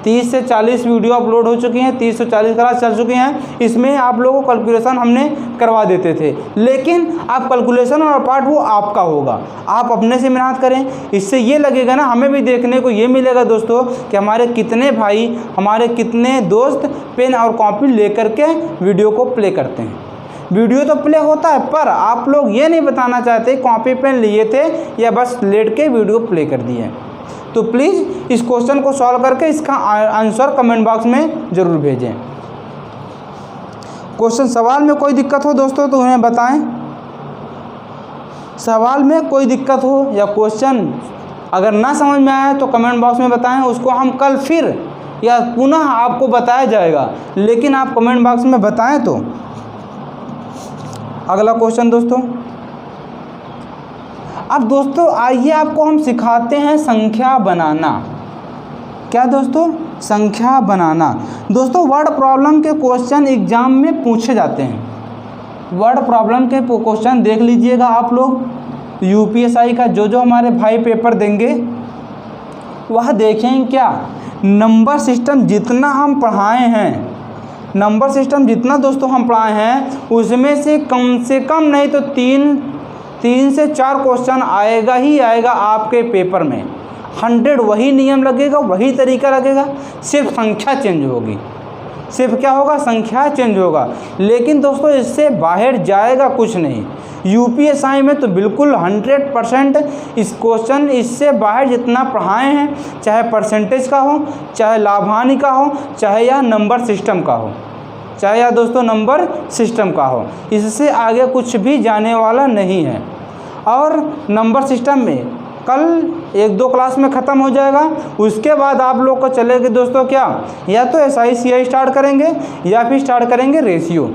30 से 40 वीडियो अपलोड हो चुकी हैं, 30 से 40 क्लास चल चुकी हैं। इसमें आप लोगों को कैलकुलेशन हमने करवा देते थे, लेकिन आप कैलकुलेशन और पार्ट वो आपका होगा। आप अपने से मेहनत करें, इससे ये लगेगा ना, हमें भी देखने को ये मिलेगा दोस्तों कि हमारे कितने भाई, हमारे कितने दोस्त पेन और कॉपी लेकर के वीडियो को प्ले करते हैं। वीडियो तो प्ले होता है, पर आप लोग ये नहीं बताना चाहते कॉपी पेन लिए थे या बस लेट के वीडियो प्ले कर दिए। तो प्लीज़ इस क्वेश्चन को सॉल्व करके इसका आंसर कमेंट बॉक्स में ज़रूर भेजें। क्वेश्चन सवाल में कोई दिक्कत हो दोस्तों तो उन्हें बताएं। सवाल में कोई दिक्कत हो या क्वेश्चन अगर ना समझ में आए तो कमेंट बॉक्स में बताएं। उसको हम कल फिर या पुनः आपको बताया जाएगा, लेकिन आप कमेंट बॉक्स में बताएं। तो अगला क्वेश्चन दोस्तों, अब दोस्तों आइए आपको हम सिखाते हैं संख्या बनाना। क्या दोस्तों, संख्या बनाना। दोस्तों वर्ड प्रॉब्लम के क्वेश्चन एग्जाम में पूछे जाते हैं। वर्ड प्रॉब्लम के क्वेश्चन देख लीजिएगा आप लोग। यूपीएसआई का जो हमारे भाई पेपर देंगे वह देखें क्या, नंबर सिस्टम जितना हम पढ़ाए हैं, नंबर सिस्टम जितना दोस्तों हम पढ़ाए हैं उसमें से कम नहीं तो तीन से 4 क्वेश्चन आएगा ही आएगा आपके पेपर में। 100 वही नियम लगेगा, वही तरीका लगेगा, सिर्फ संख्या चेंज होगी। सिर्फ क्या होगा, संख्या चेंज होगा। लेकिन दोस्तों इससे बाहर जाएगा कुछ नहीं। यूपीएसआई में तो बिल्कुल 100% इस क्वेश्चन इससे बाहर जितना पढ़ाए हैं, चाहे परसेंटेज का हो, चाहे लाभ हानि का हो, चाहे या नंबर सिस्टम का हो, चाहे या दोस्तों नंबर सिस्टम का हो, इससे आगे कुछ भी जाने वाला नहीं है। और नंबर सिस्टम में कल 1-2 क्लास में ख़त्म हो जाएगा। उसके बाद आप लोग को चलेगी दोस्तों क्या, या तो SI CI स्टार्ट करेंगे या फिर स्टार्ट करेंगे रेशियो,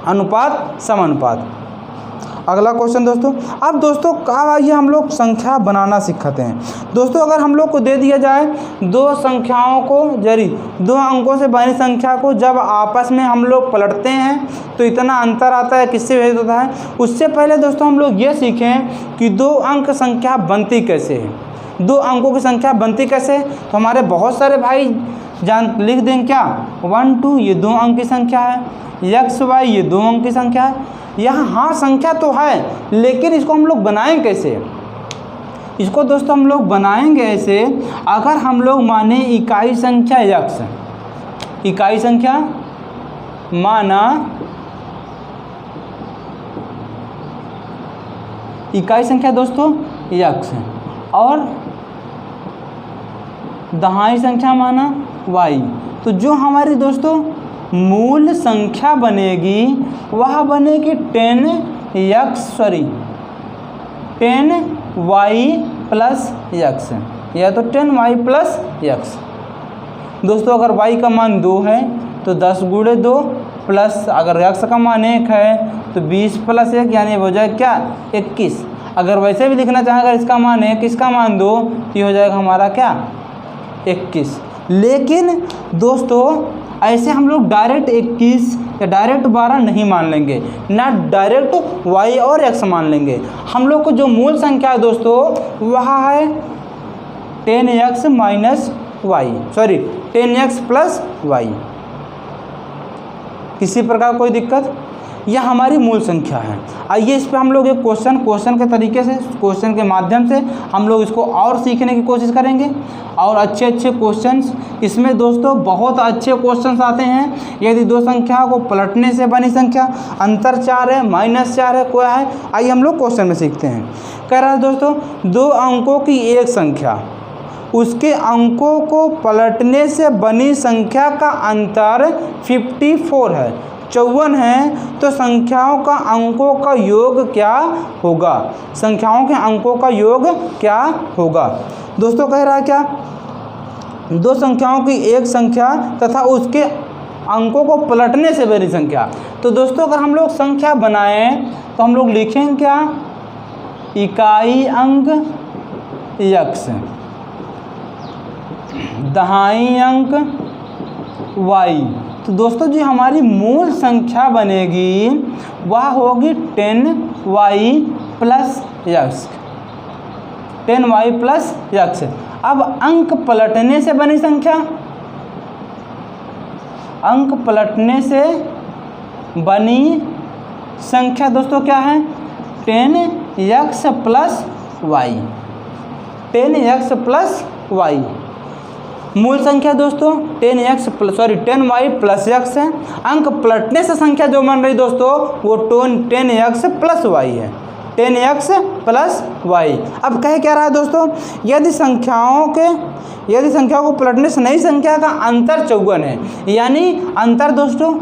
अनुपात समानुपात। अगला क्वेश्चन दोस्तों, अब दोस्तों कब आइए हम लोग संख्या बनाना सिखाते हैं। दोस्तों अगर हम लोग को दे दिया जाए 2 संख्याओं को, जरी 2 अंकों से बनी संख्या को जब आपस में हम लोग पलटते हैं तो इतना अंतर आता है, किससे भेद होता है। उससे पहले दोस्तों हम लोग ये सीखें कि 2 अंक संख्या बनती कैसे है, 2 अंकों की संख्या बनती कैसे। तो हमारे बहुत सारे भाई लिख दें क्या, 1 2 ये 2 अंक की संख्या है, x y ये 2 अंक की संख्या है। यहाँ हाँ संख्या तो है, लेकिन इसको हम लोग बनाएं कैसे। इसको दोस्तों हम लोग बनाएंगे ऐसे, अगर हम लोग माने इकाई संख्या x, इकाई संख्या माना इकाई संख्या दोस्तों x और दहाई संख्या माना y, तो जो हमारी दोस्तों मूल संख्या बनेगी वह बनेगी 10y प्लस x, या तो 10y प्लस x। दोस्तों अगर y का मान 2 है तो 10 × 2 प्लस अगर x का मान 1 है तो 20 + 1 यानी हो जाएगा क्या, 21। अगर वैसे भी लिखना चाहें, अगर इसका मान 1 इसका मान 2 तो ये हो जाएगा हमारा क्या, 21। लेकिन दोस्तों ऐसे हम लोग डायरेक्ट 21 या डायरेक्ट 12 नहीं मान लेंगे, ना डायरेक्ट y और x मान लेंगे। हम लोग को जो मूल संख्या है दोस्तों वह है 10x प्लस y। किसी प्रकार कोई दिक्कत, यह हमारी मूल संख्या है। आइए इस पर हम लोग एक क्वेश्चन के तरीके से, क्वेश्चन के माध्यम से हम लोग इसको और सीखने की कोशिश करेंगे और अच्छे क्वेश्चंस इसमें दोस्तों बहुत अच्छे क्वेश्चंस आते हैं। यदि 2 संख्या को पलटने से बनी संख्या, अंतर 4 है, -4 है, कोई है। आइए हम लोग क्वेश्चन में सीखते हैं। कह रहा है दोस्तों 2 अंकों की एक संख्या, उसके अंकों को पलटने से बनी संख्या का अंतर 54 है। 54 है तो संख्याओं का अंकों का योग क्या होगा? संख्याओं के अंकों का योग क्या होगा? दोस्तों कह रहा है क्या, दो संख्याओं की एक संख्या तथा उसके अंकों को पलटने से बनी संख्या। तो दोस्तों अगर हम लोग संख्या बनाएं तो हम लोग लिखेंगे क्या, इकाई अंक x, दहाई अंक y। तो दोस्तों जो हमारी मूल संख्या बनेगी वह होगी 10y plus x, 10y plus x। अब अंक पलटने से बनी संख्या, अंक पलटने से बनी संख्या दोस्तों क्या है, 10x plus y, 10x plus y। मूल संख्या दोस्तों 10y प्लस x है। अंक पलटने से संख्या जो बन रही दोस्तों वो 10x प्लस y है, 10x प्लस y। अब कह क्या रहा है दोस्तों, यदि संख्याओं को पलटने से नई संख्या का अंतर 54 है, यानी अंतर दोस्तों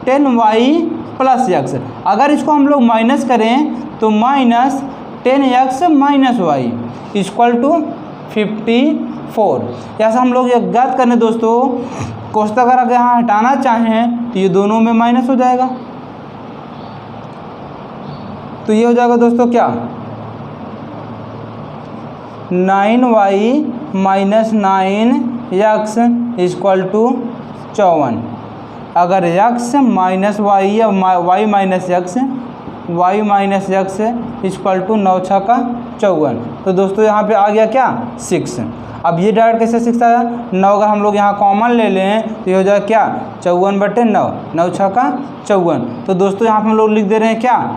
10y प्लस x। अगर इसको हम लोग माइनस करें तो minus 10x minus y equal to 54। ऐसा हम लोग याद करें दोस्तों, कोष्टक अगर यहाँ हटाना चाहें तो ये दोनों में माइनस हो जाएगा, तो ये हो जाएगा दोस्तों क्या, 9y minus 9x equal to 54। अगर x माइनस y या y minus x equal to 9 6 का 54। तो दोस्तों यहाँ पे आ गया क्या, 6। अब ये डायरेक्ट कैसे 6 आया, 9 अगर हम लोग यहाँ कॉमन ले लें तो ये हो जाएगा क्या, 54/9, 9 6 का 54। तो दोस्तों यहाँ पे हम लोग लिख दे रहे हैं क्या,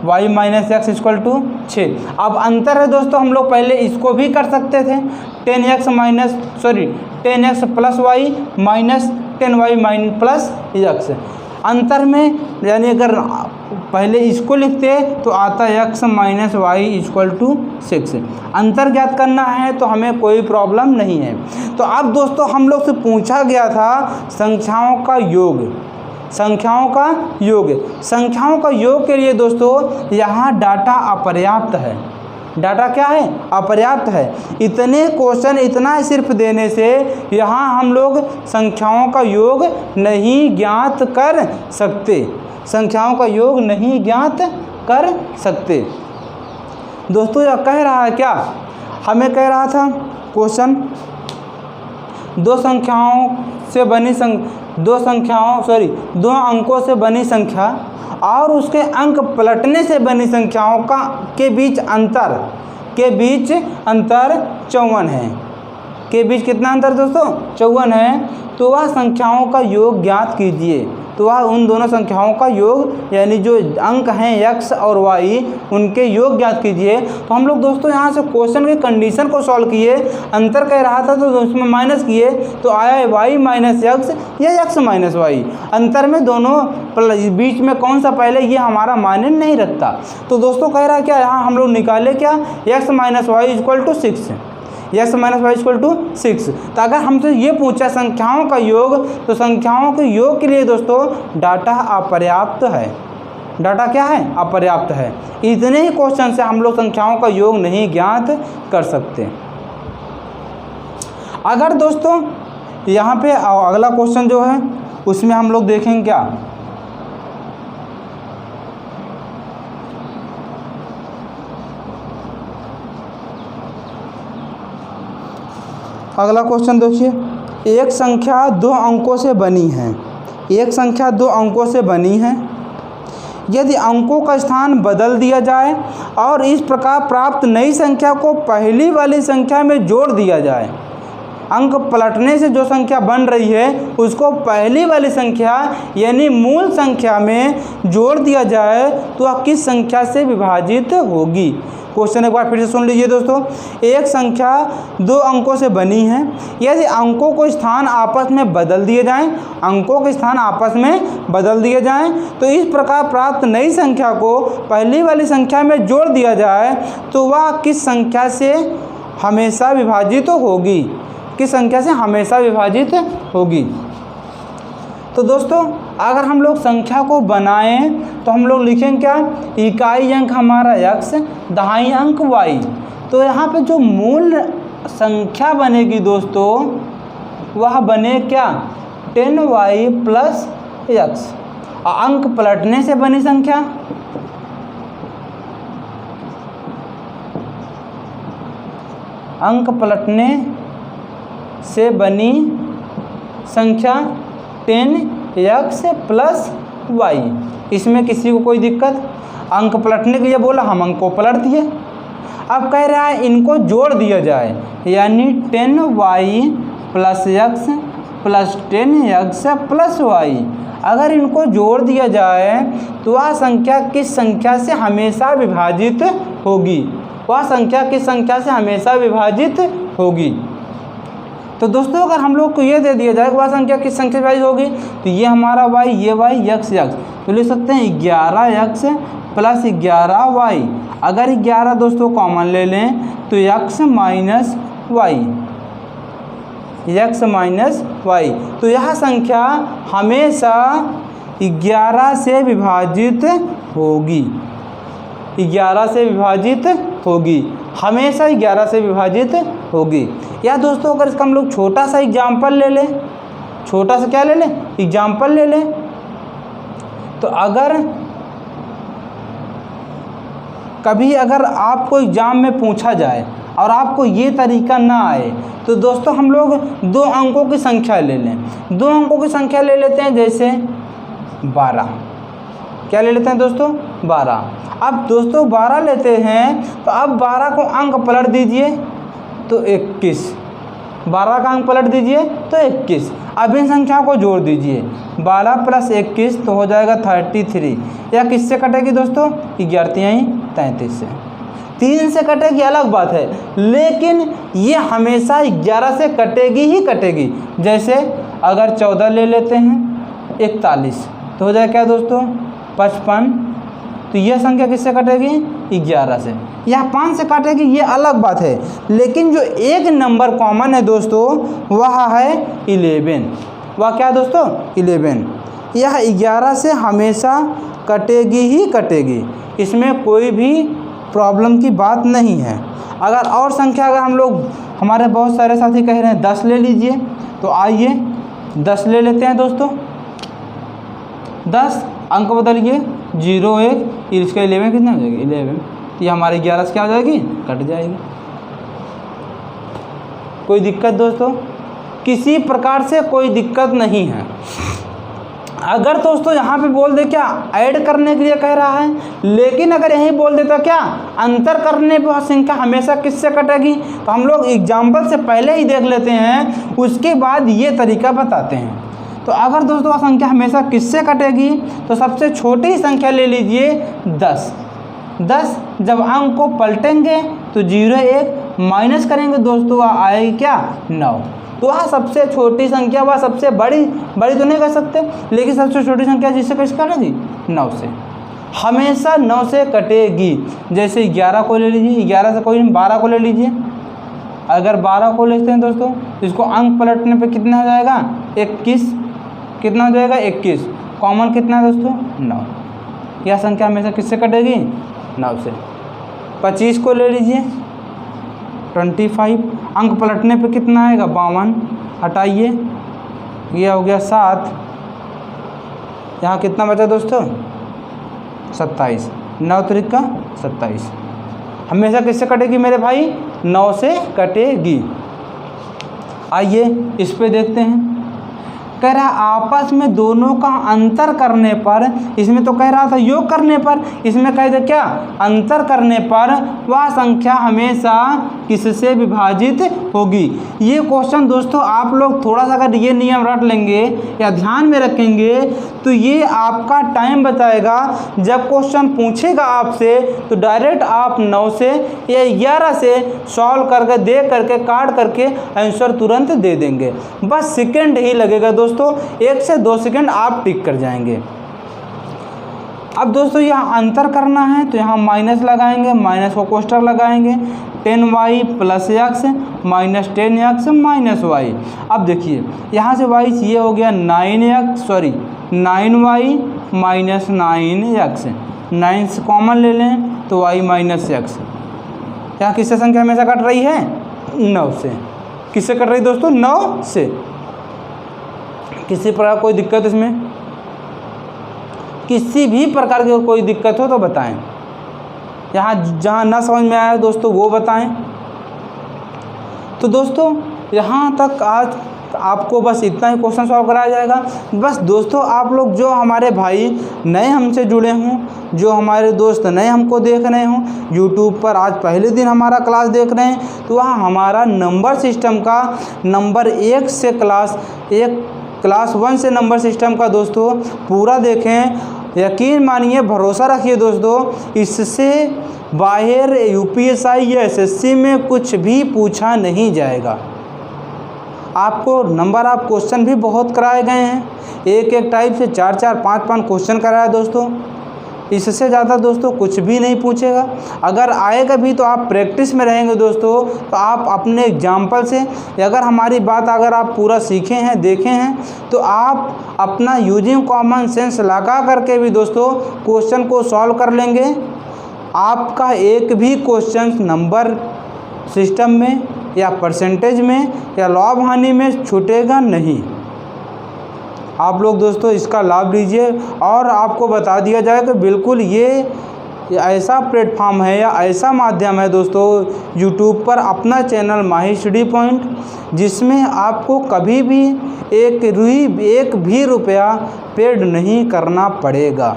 y minus x equal to 6। अब अंतर है दोस्तों, हम लोग पहले इसको भी कर सकते थे, 10x plus y minus 10y minus plus x। अंतर में यानी अगर पहले इसको लिखते तो आता x minus y equal to 6। अंतर ज्ञात करना है तो हमें कोई प्रॉब्लम नहीं है। तो अब दोस्तों हम लोग से पूछा गया था संख्याओं का योग, संख्याओं का योग के लिए दोस्तों यहाँ डाटा अपर्याप्त है। डाटा क्या है, अपर्याप्त है। इतने क्वेश्चन इतना सिर्फ देने से यहाँ हम लोग संख्याओं का योग नहीं ज्ञात कर सकते, संख्याओं का योग नहीं ज्ञात कर सकते। दोस्तों यह कह रहा है क्या, हमें कह रहा था क्वेश्चन दो अंकों से बनी संख्या और उसके अंक पलटने से बनी संख्याओं के बीच अंतर 54 है। के बीच कितना अंतर दोस्तों, 54 है। तो वह संख्याओं का योग ज्ञात कीजिए। तो वह उन दोनों संख्याओं का योग यानी जो अंक हैं x और y उनके योग ज्ञात कीजिए। तो हम लोग दोस्तों यहाँ से क्वेश्चन के कंडीशन को सॉल्व किए, अंतर कह रहा था तो उसमें माइनस किए तो आया y माइनस x या x माइनस y। अंतर में दोनों बीच में कौन सा पहले ये हमारा मायने नहीं रखता। तो दोस्तों कह रहा है क्या, यहाँ हम लोग निकाले क्या, x minus y equal to 6, x minus y equal to 6। तो अगर हमसे ये पूछा संख्याओं का योग, तो संख्याओं के योग के लिए दोस्तों डाटा अपर्याप्त है। डाटा क्या है, अपर्याप्त है। इतने ही क्वेश्चन से हम लोग संख्याओं का योग नहीं ज्ञात कर सकते। अगर दोस्तों यहाँ पे अगला क्वेश्चन जो है उसमें हम लोग देखेंगे क्या, अगला क्वेश्चन देखिए, एक संख्या दो अंकों से बनी है। एक संख्या दो अंकों से बनी है। यदि अंकों का स्थान बदल दिया जाए और इस प्रकार प्राप्त नई संख्या को पहली वाली संख्या में जोड़ दिया जाए, अंक पलटने से जो संख्या बन रही है उसको पहली वाली संख्या यानी मूल संख्या में जोड़ दिया जाए तो वह किस संख्या से विभाजित होगी। क्वेश्चन एक बार फिर से सुन लीजिए दोस्तों, एक संख्या दो अंकों से बनी है। यदि अंकों को स्थान आपस में बदल दिए जाएं, अंकों के स्थान आपस में बदल दिए जाएं तो इस प्रकार प्राप्त नई संख्या को पहली वाली संख्या में जोड़ दिया जाए तो वह किस संख्या से हमेशा विभाजित होगी, किस संख्या से हमेशा विभाजित होगी। तो दोस्तों अगर हम लोग संख्या को बनाएं तो हम लोग लिखेंगे क्या, इकाई अंक हमारा x, दहाई अंक y। तो यहाँ पे जो मूल संख्या बनेगी दोस्तों वह बने क्या, 10y प्लस x। अंक पलटने से बनी संख्या, अंक पलटने से बनी संख्या 10x प्लस y। इसमें किसी को कोई दिक्कत, अंक पलटने के लिए बोला, हम अंक को पलट दिए। अब कह रहा है इनको जोड़ दिया जाए, यानी 10y plus x plus 10x plus y। अगर इनको जोड़ दिया जाए तो वह संख्या किस संख्या से हमेशा विभाजित होगी, वह संख्या किस संख्या से हमेशा विभाजित होगी। तो दोस्तों अगर हम लोग को ये दे दिया जाए वह संख्या किस संख्या से विभाजित होगी, तो ये हमारा y, ये y, x तो लिख सकते हैं 11x प्लस 11y। अगर 11 दोस्तों कॉमन ले लें तो x माइनस y, तो यह संख्या हमेशा 11 से विभाजित होगी, 11 से विभाजित होगी, हमेशा 11 से विभाजित होगी। या दोस्तों अगर इसका हम लोग छोटा सा एग्जाम्पल ले लें, छोटा सा क्या ले लें, एग्जाम्पल ले लें। तो अगर कभी अगर आपको एग्जाम में पूछा जाए और आपको ये तरीका ना आए तो दोस्तों हम लोग 2 अंकों की संख्या ले लें, 2 अंकों की संख्या ले लेते हैं, जैसे 12। क्या ले लेते हैं दोस्तों, 12। अब दोस्तों 12 लेते हैं तो अब 12 को अंक पलट दीजिए तो 21, 12 का अंक पलट दीजिए तो 21। अब इन संख्याओं को जोड़ दीजिए, 12 प्लस 21 तो हो जाएगा 33। या किससे कटेगी दोस्तों, 11 33 से। 3 से कटेगी अलग बात है, लेकिन ये हमेशा 11 से कटेगी ही कटेगी। जैसे अगर 14 ले लेते हैं 41 तो हो जाएगा क्या दोस्तों, 55। तो यह संख्या किससे कटेगी, 11 से। यह 5 से काटेगी, ये अलग बात है, लेकिन जो एक नंबर कॉमन है दोस्तों वह है 11। वह क्या दोस्तों, 11। यह 11 से हमेशा कटेगी ही कटेगी, इसमें कोई भी प्रॉब्लम की बात नहीं है। अगर और संख्या अगर हम लोग, हमारे बहुत सारे साथी कह रहे हैं 10 ले लीजिए, तो आइए 10 ले लेते हैं दोस्तों। 10 अंक बदलिए 0 1, इसका 11 कितना हो जाएगी, 11। ये हमारे 11 से क्या हो जाएगी, कट जाएगी। कोई दिक्कत दोस्तों, किसी प्रकार से कोई दिक्कत नहीं है। अगर दोस्तों यहाँ पे बोल दे क्या, ऐड करने के लिए कह रहा है, लेकिन अगर यही बोल देता क्या, अंतर करने पर संख्या हमेशा किससे कटेगी, तो हम लोग एग्जाम्पल से पहले ही देख लेते हैं, उसके बाद ये तरीका बताते हैं। तो अगर दोस्तों संख्या हमेशा किससे कटेगी, तो सबसे छोटी संख्या ले लीजिए 10। 10 जब अंक को पलटेंगे तो 0 1 माइनस करेंगे दोस्तों, वह आएगी क्या, 9। तो वह सबसे छोटी संख्या, वह सबसे बड़ी तो नहीं कह सकते, लेकिन सबसे छोटी संख्या जिससे किससे कटेगी, 9 से, हमेशा 9 से कटेगी। जैसे 11 को ले लीजिए, 11 से कोई 12 को ले लीजिए। अगर 12 को लेते हैं दोस्तों, इसको अंक पलटने पे कितना हो जाएगा, 21। कितना हो जाएगा, 21। कॉमन कितना है दोस्तों, 9। यह संख्या हमेशा किससे कटेगी, 9 से। 25 को ले लीजिए, 25। अंक पलटने पे कितना आएगा, 52। हटाइए, यह हो गया 7। यहाँ कितना बचा दोस्तों, 27। 9 त्रिक का 27। हमेशा किससे कटेगी मेरे भाई, 9 से कटेगी। आइए इस पे देखते हैं। कह रहा आपस में दोनों का अंतर करने पर, इसमें तो कह रहा था योग करने पर, इसमें कह दे क्या, अंतर करने पर वह संख्या हमेशा किससे विभाजित होगी। ये क्वेश्चन दोस्तों आप लोग थोड़ा सा अगर ये नियम रट लेंगे या ध्यान में रखेंगे तो ये आपका टाइम बताएगा। जब क्वेश्चन पूछेगा आपसे तो डायरेक्ट आप 9 से या 11 से सॉल्व करके देख करके काट करके आंसर तुरंत दे देंगे। बस सेकंड ही लगेगा दोस्तों, 1 से 2 सेकंड आप टिक कर जाएंगे। अब दोस्तों यहाँ अंतर करना है तो यहाँ माइनस लगाएंगे, माइनस को कोष्टक लगाएंगे, 10y plus x minus 10x minus y। अब देखिए यहाँ से y ये हो गया 9y माइनस 9x, 9 से कॉमन ले लें तो y माइनस x। यहाँ किससे संख्या हमेशा कट रही है? 9 से। किससे कट रही है दोस्तों? 9 से। किसी प्रकार कोई दिक्कत इसमें? किसी भी प्रकार की कोई दिक्कत हो तो बताएं। यहाँ जहाँ ना समझ में आया दोस्तों वो बताएं। तो दोस्तों यहाँ तक आज आपको बस इतना ही क्वेश्चन सॉल्व कराया जाएगा। बस दोस्तों आप लोग जो हमारे भाई नए हमसे जुड़े हों, जो हमारे दोस्त नए हमको देख रहे हों यूट्यूब पर, आज पहले दिन हमारा क्लास देख रहे हैं, तो वहाँ हमारा नंबर सिस्टम का नंबर 1 से क्लास 1 से नंबर सिस्टम का दोस्तों पूरा देखें। यकीन मानिए, भरोसा रखिए दोस्तों, इससे बाहर यूपीएसआई या एसएससी में कुछ भी पूछा नहीं जाएगा। आपको नंबर ऑफ क्वेश्चन भी बहुत कराए गए हैं, एक टाइप से 4-4 5-5 क्वेश्चन कराया दोस्तों। इससे ज़्यादा दोस्तों कुछ भी नहीं पूछेगा। अगर आएगा भी तो आप प्रैक्टिस में रहेंगे दोस्तों, तो आप अपने एग्जाम्पल से, अगर हमारी बात अगर आप पूरा सीखे हैं, देखे हैं, तो आप अपना यूजिंग कॉमन सेंस लगा करके भी दोस्तों क्वेश्चन को सॉल्व कर लेंगे। आपका एक भी क्वेश्चन नंबर सिस्टम में या परसेंटेज में या लाभ हानि में छूटेगा नहीं। आप लोग दोस्तों इसका लाभ लीजिए। और आपको बता दिया जाए तो बिल्कुल ये ऐसा प्लेटफॉर्म है या ऐसा माध्यम है दोस्तों यूट्यूब पर, अपना चैनल माही स्टडी पॉइंट, जिसमें आपको कभी भी एक भी रुपया पेड नहीं करना पड़ेगा।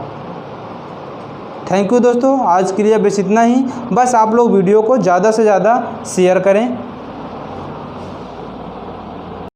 थैंक यू दोस्तों, आज के लिए बस इतना ही। बस आप लोग वीडियो को ज़्यादा से ज़्यादा शेयर करें।